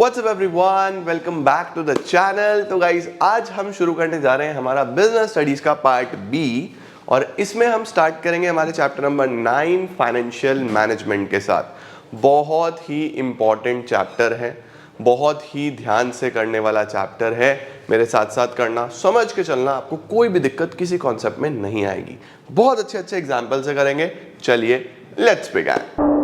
What's up everyone, welcome back to the channel. तो guys आज हम शुरू करने जा रहे हैं हमारा बिजनेस स्टडीज का पार्ट बी और इसमें हम स्टार्ट करेंगे हमारे चैप्टर नंबर 9 फाइनेंशियल मैनेजमेंट के साथ। बहुत ही इंपॉर्टेंट चैप्टर है, बहुत ही ध्यान से करने वाला चैप्टर है। मेरे साथ साथ करना, समझ के चलना, आपको कोई भी दिक्कत किसी कॉन्सेप्ट में नहीं आएगी। बहुत अच्छे अच्छे एग्जाम्पल से करेंगे। चलिए लेट्स बिगिन।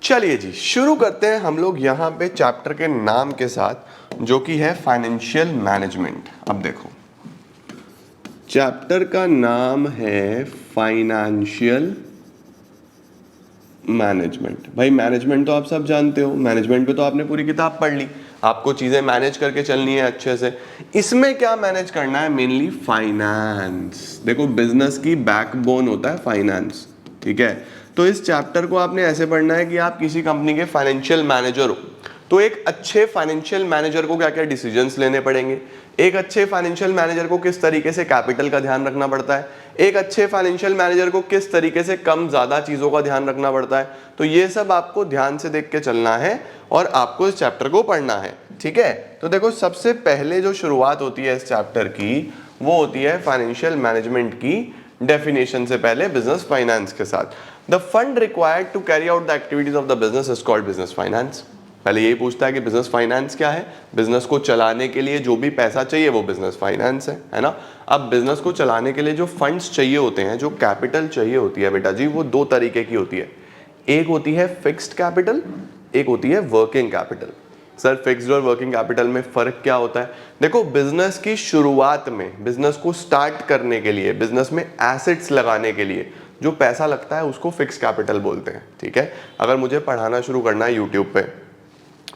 चलिए जी शुरू करते हैं हम लोग यहाँ पे चैप्टर के नाम के साथ, जो कि है फाइनेंशियल मैनेजमेंट। अब देखो चैप्टर का नाम है फाइनेंशियल मैनेजमेंट। भाई मैनेजमेंट तो आप सब जानते हो, मैनेजमेंट पे तो आपने पूरी किताब पढ़ ली, आपको चीजें मैनेज करके चलनी है अच्छे से। इसमें क्या मैनेज करना है? Mainly finance. देखो बिजनेस की बैकबोन होता है फाइनेंस, ठीक है। तो इस चैप्टर को आपने ऐसे पढ़ना है कि आप किसी कंपनी के फाइनेंशियल मैनेजर हो, तो एक अच्छे फाइनेंशियल मैनेजर को क्या क्या डिसीजंस लेने पड़ेंगे, एक अच्छे फाइनेंशियल मैनेजर को किस तरीके से कैपिटल का ध्यान रखना पड़ता है, एक अच्छे फाइनेंशियल मैनेजर को किस तरीके से कम ज्यादा चीजों का ध्यान रखना पड़ता है। तो ये सब आपको ध्यान से देख के चलना है और आपको इस चैप्टर को पढ़ना है, ठीक है। तो देखो सबसे पहले जो शुरुआत होती है इस चैप्टर की, वो होती है फाइनेंशियल मैनेजमेंट की डेफिनेशन से पहले बिजनेस फाइनेंस के साथ। The fund required to carry out the activities of the business is called business finance. पहले यही पूछता है कि बिजनेस फाइनेंस क्या है। बिजनेस को चलाने के लिए जो भी पैसा चाहिए वो बिजनेस फाइनेंस है ना। अब बिजनेस को चलाने के लिए जो फंड्स चाहिए होते हैं, जो कैपिटल चाहिए होती है बेटा जी, वो दो तरीके की होती है। एक होती है फिक्स्ड कैपिटल, एक होती है वर्किंग कैपिटल। सर फिक्स्ड और वर्किंग कैपिटल में फर्क क्या होता है? देखो बिजनेस की शुरुआत में, बिजनेस को स्टार्ट करने के लिए, बिजनेस में एसेट्स लगाने के लिए जो पैसा लगता है उसको फिक्स्ड कैपिटल बोलते हैं, ठीक है। अगर मुझे पढ़ाना शुरू करना है यूट्यूब पे,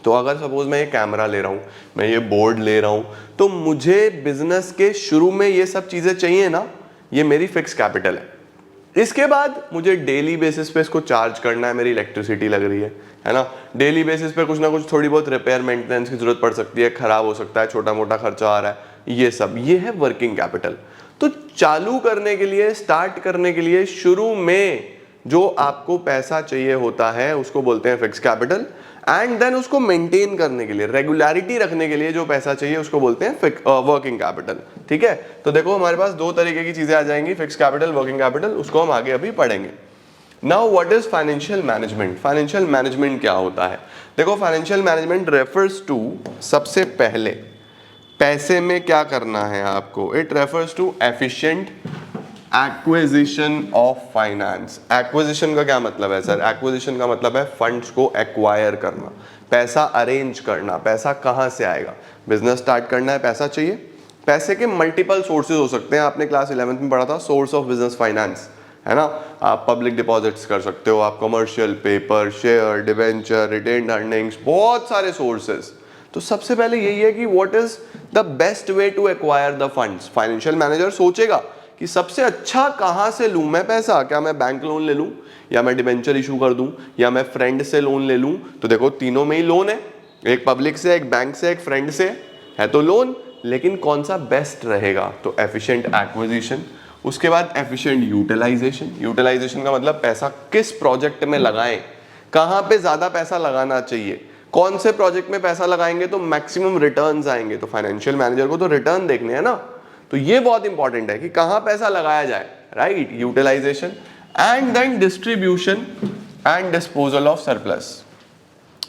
तो अगर सपोज मैं ये कैमरा ले रहा हूँ, मैं ये बोर्ड ले रहा हूँ, तो मुझे बिजनेस के शुरू में ये सब चीजें चाहिए ना, ये मेरी फिक्स कैपिटल है। इसके बाद मुझे डेली बेसिस पे इसको चार्ज करना है, मेरी इलेक्ट्रिसिटी लग रही है ना। डेली बेसिस पे कुछ ना कुछ थोड़ी बहुत रिपेयर मेंटेनेंस की जरूरत पड़ सकती है, खराब हो सकता है, छोटा मोटा खर्चा आ रहा है, ये सब ये है वर्किंग कैपिटल। तो चालू करने के लिए, स्टार्ट करने के लिए शुरू में जो आपको पैसा चाहिए होता है उसको बोलते हैं फिक्स कैपिटल। एंड देन उसको मेंटेन करने के लिए, रेगुलरिटी रखने के लिए जो पैसा चाहिए उसको बोलते हैं वर्किंग कैपिटल, ठीक है। तो देखो हमारे पास दो तरीके की चीजें आ जाएंगी, फिक्स कैपिटल, वर्किंग कैपिटल, उसको हम आगे अभी पढ़ेंगे। Now what is financial management? Financial management क्या होता है? देखो फाइनेंशियल मैनेजमेंट रेफर्स टू, सबसे पहले पैसे में क्या करना है आपको, it refers to efficient acquisition of finance. Acquisition का क्या मतलब है सर? एक्विजिशन का मतलब है फंड्स को एक्वायर करना, पैसा अरेंज करना। पैसा कहाँ से आएगा? बिजनेस स्टार्ट करना है, पैसा चाहिए। पैसे के मल्टीपल सोर्सेज हो सकते हैं, आपने क्लास 11th में पढ़ा था सोर्स ऑफ बिजनेस फाइनेंस, है ना। आप पब्लिक डिपॉजिट्स कर सकते हो, आप commercial paper, share, debenture, retained earnings, बहुत सारे सोर्सेज। तो सबसे पहले यही है कि what is the best way to acquire the funds. Financial manager सोचेगा कि सबसे अच्छा कहां से लूं मैं पैसा। क्या मैं बैंक लोन ले लूं, या मैं डिबेंचर इशू कर दूं, या मैं फ्रेंड से लोन ले लूं? तो देखो तीनों में ही लोन है, एक पब्लिक से, एक बैंक से, एक फ्रेंड से, है तो लोन। लेकिन कौन सा बेस्ट रहेगा? तो एफिशिएंट एक्विजिशन, उसके बाद एफिशिएंट यूटिलाइजेशन। यूटिलाइजेशन का मतलब पैसा किस प्रोजेक्ट में लगाएं, कहां पे ज्यादा पैसा लगाना चाहिए, कौन से प्रोजेक्ट में पैसा लगाएंगे तो मैक्सिमम रिटर्न्स आएंगे। तो फाइनेंशियल मैनेजर को तो रिटर्न देखने हैं ना, तो ये बहुत इंपॉर्टेंट है कि कहां पैसा लगाया जाए, right. Utilisation and then distribution and disposal of surplus.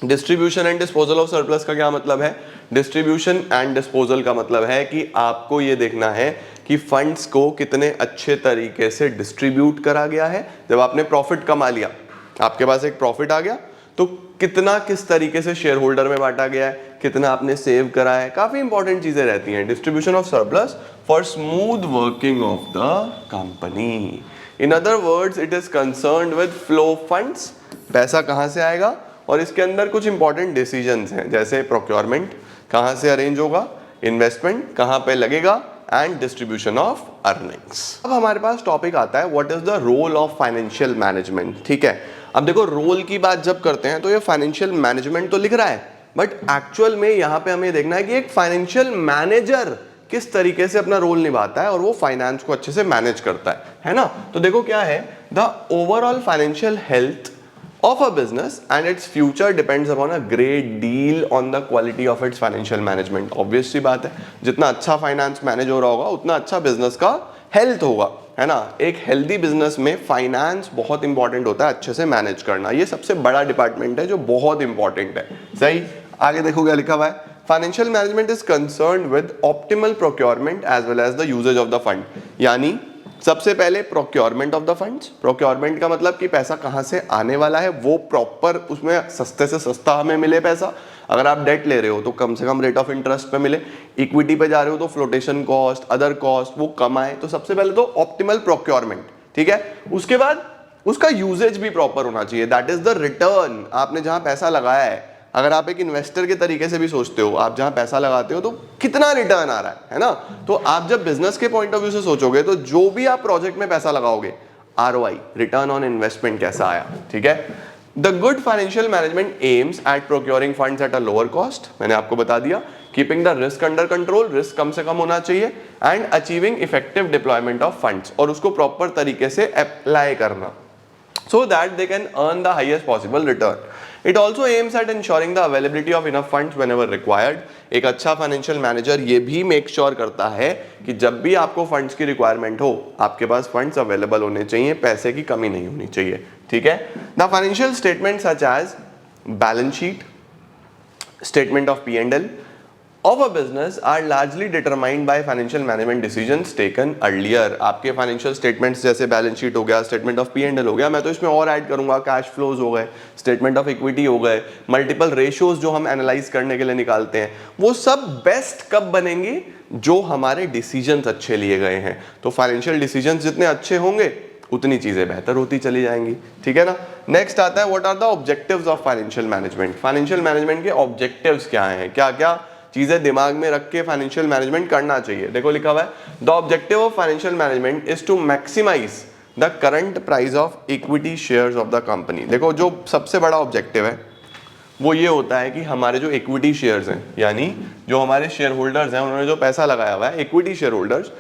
Distribution and disposal of surplus का क्या मतलब है? डिस्ट्रीब्यूशन एंड डिस्पोजल का मतलब है कि आपको ये देखना है कि फंड्स को कितने अच्छे तरीके से डिस्ट्रीब्यूट करा गया है। जब आपने प्रॉफिट कमा लिया, आपके पास एक प्रॉफिट आ गया, तो कितना किस तरीके से शेयर होल्डर में बांटा गया है, कितना आपने सेव करा है, काफी इंपॉर्टेंट चीजें रहती हैं। Distribution of surplus for smooth working of the company. In other words it is concerned with flow funds, पैसा कहां से आएगा, और इसके अंदर कुछ इंपॉर्टेंट डिसीजंस हैं, जैसे प्रोक्योरमेंट कहां से अरेंज होगा, इन्वेस्टमेंट कहां पे लगेगा, एंड डिस्ट्रीब्यूशन ऑफ अर्निंग्स। अब हमारे पास टॉपिक आता है what is the role of financial management, ठीक है। अब देखो रोल की बात जब करते हैं तो ये फाइनेंशियल मैनेजमेंट तो लिख रहा है, बट एक्चुअल में यहाँ पे हमें देखना है कि एक फाइनेंशियल मैनेजर किस तरीके से अपना रोल निभाता है और वो फाइनेंस को अच्छे से मैनेज करता है ना। तो देखो क्या है, the overall financial health of a business and its future depends upon a great deal on the quality of its financial management। obvious सी बात है, जितना अच्छा फाइनेंस मैनेज हो रहा होगा उतना अच्छा बिजनेस का हेल्थ होगा, है ना। एक हेल्दी बिजनेस में फाइनेंस बहुत इंपॉर्टेंट होता है, अच्छे से मैनेज करना, ये सबसे बड़ा डिपार्टमेंट है जो बहुत इंपॉर्टेंट है। सही, आगे देखो क्या लिखा हुआ है, financial management is concerned with optimal procurement as well as the usages of the fund. यानी सबसे पहले procurement of the funds. Procurement का मतलब कि पैसा कहाँ से आने वाला है, वो प्रॉपर उसमें सस्ते से सस्ता हमें मिले पैसा। अगर आप डेट ले रहे हो तो कम से कम रेट ऑफ इंटरेस्ट पे मिले, इक्विटी पे जा रहे हो तो फ्लोटेशन कॉस्ट, अदर कॉस्ट वो कम आए। तो सबसे पहले तो ऑप्टिमल प्रोक्योरमेंट, ठीक है। उसके बाद उसका यूजेज भी प्रॉपर होना चाहिए, दैट इज द रिटर्न। आपने जहां पैसा लगाया है, अगर आप एक इन्वेस्टर के तरीके से भी सोचते हो, आप जहां पैसा लगाते हो तो कितना रिटर्न आ रहा है ना। तो आप जब बिजनेस के पॉइंट ऑफ व्यू से सोचोगे तो जो भी आप प्रोजेक्ट में पैसा लगाओगे, ROI, रिटर्न ऑन इन्वेस्टमेंट कैसा आया, ठीक है। The good financial management aims at procuring funds at a lower cost, मैंने आपको बता दिया, keeping the risk under control, risk कम से कम होना चाहिए, and achieving effective deployment of funds, और उसको प्रॉपर तरीके से अप्लाई करना so that they can earn the highest possible return. It also aims at ensuring the availability of enough funds whenever required. एक अच्छा फाइनेंशियल मैनेजर ये भी make sure करता है कि जब भी आपको फंड्स की रिक्वायरमेंट हो, आपके पास फंड्स अवेलेबल होने चाहिए, पैसे की कमी नहीं होनी चाहिए, ठीक है। The financial statement such as balance sheet, statement of P&L of a business are largely determined by financial management decisions taken earlier। आपके फाइनेंशियल स्टेटमेंट्स जैसे बैलेंस शीट हो गया, स्टेटमेंट ऑफ P&L हो गया, मैं तो इसमें और ऐड करूंगा कैश फ्लोज हो गए, स्टेटमेंट ऑफ इक्विटी हो गए, मल्टीपल रेशियोज जो हम एनालाइज करने के लिए निकालते हैं, वो सब बेस्ट कब बनेंगे, जो हमारे डिसीजंस अच्छे लिए गए हैं। तो फाइनेंशियल डिसीजंस जितने अच्छे होंगे उतनी चीजें बेहतर होती चली जाएंगी, ठीक है ना। नेक्स्ट आता है what are the objectives of financial management. Financial management के ऑब्जेक्टिव्स क्या हैं, क्या क्या चीजें दिमाग में रख के फाइनेंशियल मैनेजमेंट करना चाहिए। देखो लिखा हुआ है, the objective of financial management is to maximise the current price of equity shares of the company. देखो जो सबसे बड़ा ऑब्जेक्टिव है वो ये होता है कि हमारे जो इक्विटी शेयर्स हैं, यानी जो हमारे शेयर होल्डर्स हैं, उन्होंने जो पैसा लगाया हुआ है, इक्विटी शेयर होल्डर्स,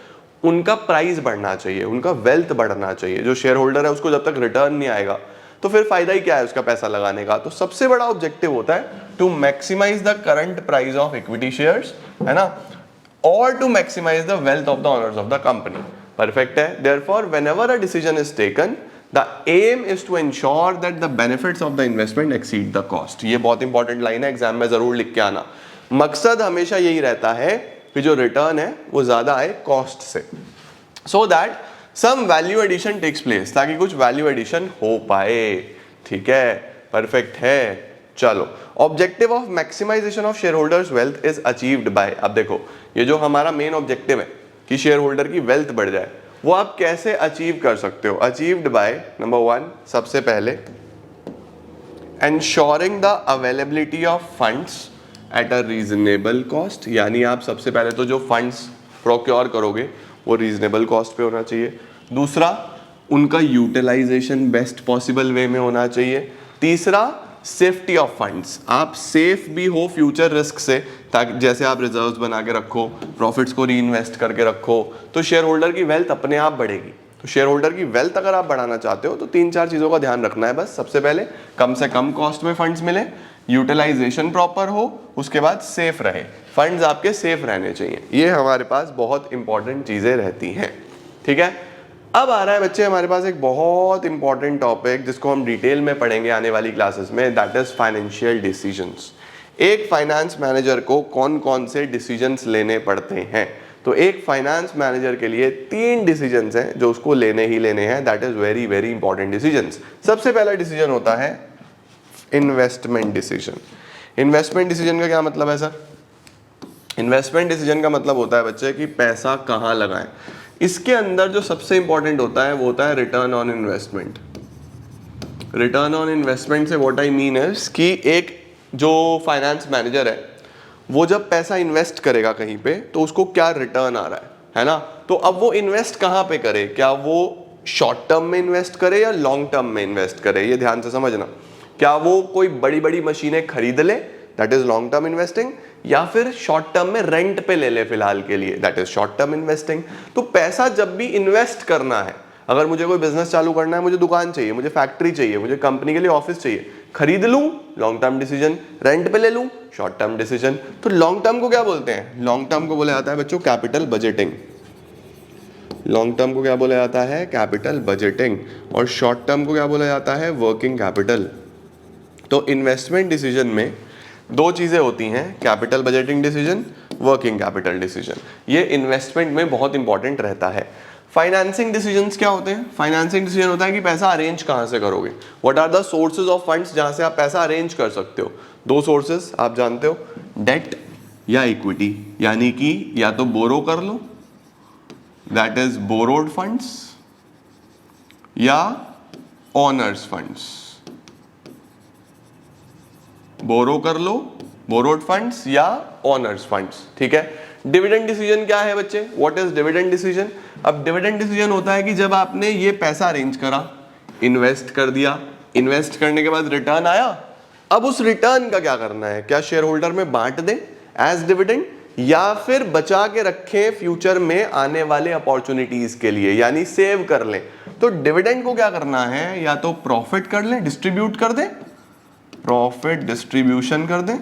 उनका प्राइस बढ़ना चाहिए, उनका वेल्थ बढ़ना चाहिए। जो शेयर होल्डर है उसको जब तक रिटर्न नहीं आएगा तो फिर फायदा ही क्या है उसका पैसा लगाने का। तो सबसे बड़ा ऑब्जेक्टिव होता है to maximise the current price of equity shares, है ना, और to maximise the wealth of the owners of the company. Perfect है। Therefore whenever a decision is taken, the aim is to ensure that the benefits of the investment exceed the cost. ये बहुत important line है, exam में जरूर लिख के आना। मकसद हमेशा यही रहता है कि जो रिटर्न है वो ज्यादा आए कॉस्ट से, so that some value addition takes place, ताकि कुछ वैल्यू एडिशन हो पाए, ठीक है। परफेक्ट है। चलो, objective of maximisation of share holders wealth is achieved by, अब देखो ये जो हमारा मेन ऑब्जेक्टिव है कि शेयर होल्डर की वेल्थ बढ़ जाए, वो आप कैसे अचीव कर सकते हो। अचीव्ड बाय नंबर 1, सबसे पहले ensuring the availability of funds at a reasonable cost, यानी आप सबसे पहले तो जो फंड्स प्रोक्योर करोगे वो रीजनेबल कॉस्ट पे होना चाहिए। दूसरा, उनका यूटिलाइजेशन बेस्ट पॉसिबल वे में होना चाहिए। तीसरा, सेफ्टी ऑफ फंड्स, आप सेफ भी हो फ्यूचर रिस्क से, ताकि जैसे आप रिजर्व्स बना के रखो, प्रॉफिट्स को री इन्वेस्ट करके रखो, तो शेयर होल्डर की वेल्थ अपने आप बढ़ेगी। तो शेयर होल्डर की वेल्थ अगर आप बढ़ाना चाहते हो तो 3-4 चीज़ों का ध्यान रखना है बस। सबसे पहले कम से कम कॉस्ट में फंड्स मिले, यूटिलाइजेशन प्रॉपर हो, उसके बाद सेफ रहे, फंड्स आपके सेफ रहने चाहिए। ये हमारे पास बहुत इंपॉर्टेंट चीज़ें रहती हैं, ठीक है। अब आ रहा है बच्चे हमारे पास एक बहुत इंपॉर्टेंट टॉपिक जिसको हम डिटेल में पढ़ेंगे आने वाली क्लासेस में, दैट इज फाइनेंशियल डिसीजंस। एक फाइनेंस मैनेजर को कौन कौन से डिसीजंस लेने पड़ते हैं। तो एक फाइनेंस मैनेजर के लिए 3 डिसीजंस हैं जो उसको लेने ही लेने हैं, that is very very important decisions. सबसे पहला डिसीजन होता है इन्वेस्टमेंट डिसीजन। इन्वेस्टमेंट डिसीजन का क्या मतलब है सर? इन्वेस्टमेंट डिसीजन का मतलब होता है बच्चे कि पैसा कहाँ लगाएं। इसके अंदर जो सबसे इंपॉर्टेंट होता है वो होता है return on investment. Return on investment से व्हाट आई मीन इज कि एक जो फाइनेंस मैनेजर है वो जब पैसा इन्वेस्ट करेगा कहीं पे तो उसको क्या रिटर्न आ रहा है ना। तो अब वो इन्वेस्ट कहाँ पे करे, क्या वो शॉर्ट टर्म में इन्वेस्ट करे या लॉन्ग टर्म में इन्वेस्ट करे, ये ध्यान से समझना। क्या वो कोई बड़ी बड़ी मशीनें खरीद ले that is long term investing, या फिर शॉर्ट टर्म में रेंट पे ले ले फिलहाल के लिए, that is short term investing. तो पैसा जब भी इन्वेस्ट करना है, अगर मुझे कोई बिजनेस चालू करना है, मुझे दुकान चाहिए, मुझे फैक्ट्री चाहिए, मुझे कंपनी के लिए ऑफिस चाहिए, खरीद लूं लॉन्ग टर्म डिसीजन, रेंट पे ले लूं शॉर्ट टर्म डिसीजन। तो लॉन्ग टर्म को क्या बोलते हैं? लॉन्ग टर्म को बोला जाता है बच्चों कैपिटल बजटिंग। लॉन्ग टर्म को क्या बोला जाता है? Capital budgeting. और शॉर्ट टर्म को क्या बोला जाता है? Working capital. तो इन्वेस्टमेंट डिसीजन में दो चीजें होती हैं, capital budgeting decision, working capital decision. ये इन्वेस्टमेंट में बहुत इंपॉर्टेंट रहता है। फाइनेंसिंग डिसीजंस क्या होते हैं? फाइनेंसिंग डिसीजन होता है कि पैसा अरेंज कहां से करोगे, what are the sources of funds जहां से आप पैसा अरेंज कर सकते हो। दो सोर्सेज आप जानते हो, डेट या इक्विटी, यानी कि या तो बोरो कर लो, दैट इज बोरोड फंड्स, या ओनर्स फंड्स। बोरो कर लो, बोरोड फंड्स या ओनर्स फंड्स, ठीक है। डिविडेंड डिसीजन क्या है बच्चे? What is dividend decision? अब डिविडेंड डिसीजन होता है कि जब आपने ये पैसा अरेंज करा, इन्वेस्ट कर दिया, इन्वेस्ट करने के बाद रिटर्न आया, अब उस रिटर्न का क्या करना है? क्या शेयर होल्डर में बांट दें एज डिविडेंड, या फिर बचा के रखें फ्यूचर में आने वाले अपॉर्चुनिटीज के लिए, यानी सेव कर लें। तो डिविडेंड को क्या करना है? या तो प्रॉफिट कर लें, डिस्ट्रीब्यूट कर दें, प्रॉफिट डिस्ट्रीब्यूशन कर दें,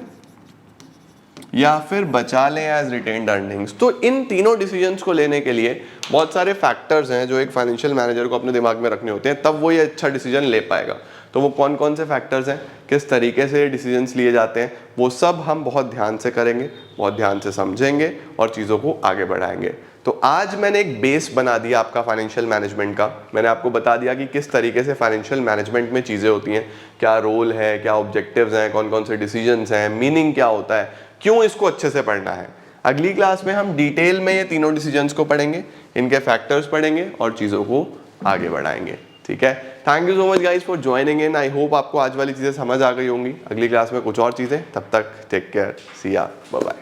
या फिर बचा लें एज रिटेन्ड अर्निंग्स। तो इन तीनों डिसीजंस को लेने के लिए बहुत सारे फैक्टर्स हैं जो एक फाइनेंशियल मैनेजर को अपने दिमाग में रखने होते हैं, तब वो ये अच्छा डिसीजन ले पाएगा। तो वो कौन कौन से फैक्टर्स हैं, किस तरीके से डिसीजंस लिए जाते हैं, वो सब हम बहुत ध्यान से करेंगे, बहुत ध्यान से समझेंगे और चीज़ों को आगे बढ़ाएंगे। तो आज मैंने एक बेस बना दिया आपका फाइनेंशियल मैनेजमेंट का। मैंने आपको बता दिया कि किस तरीके से फाइनेंशियल मैनेजमेंट में चीज़ें होती हैं, क्या रोल है, क्या ऑब्जेक्टिव्स हैं, कौन कौन से डिसीजंस हैं, मीनिंग क्या होता है, क्यों इसको अच्छे से पढ़ना है। अगली क्लास में हम डिटेल में ये तीनों डिसीजंस को पढ़ेंगे, इनके फैक्टर्स पढ़ेंगे और चीज़ों को आगे बढ़ाएंगे, ठीक है। Thank you so much guys for joining in. I hope आपको आज वाली चीज़ें समझ आ गई होंगी। अगली क्लास में कुछ और चीज़ें, तब तक टेक केयर, सी या, बाय बाय।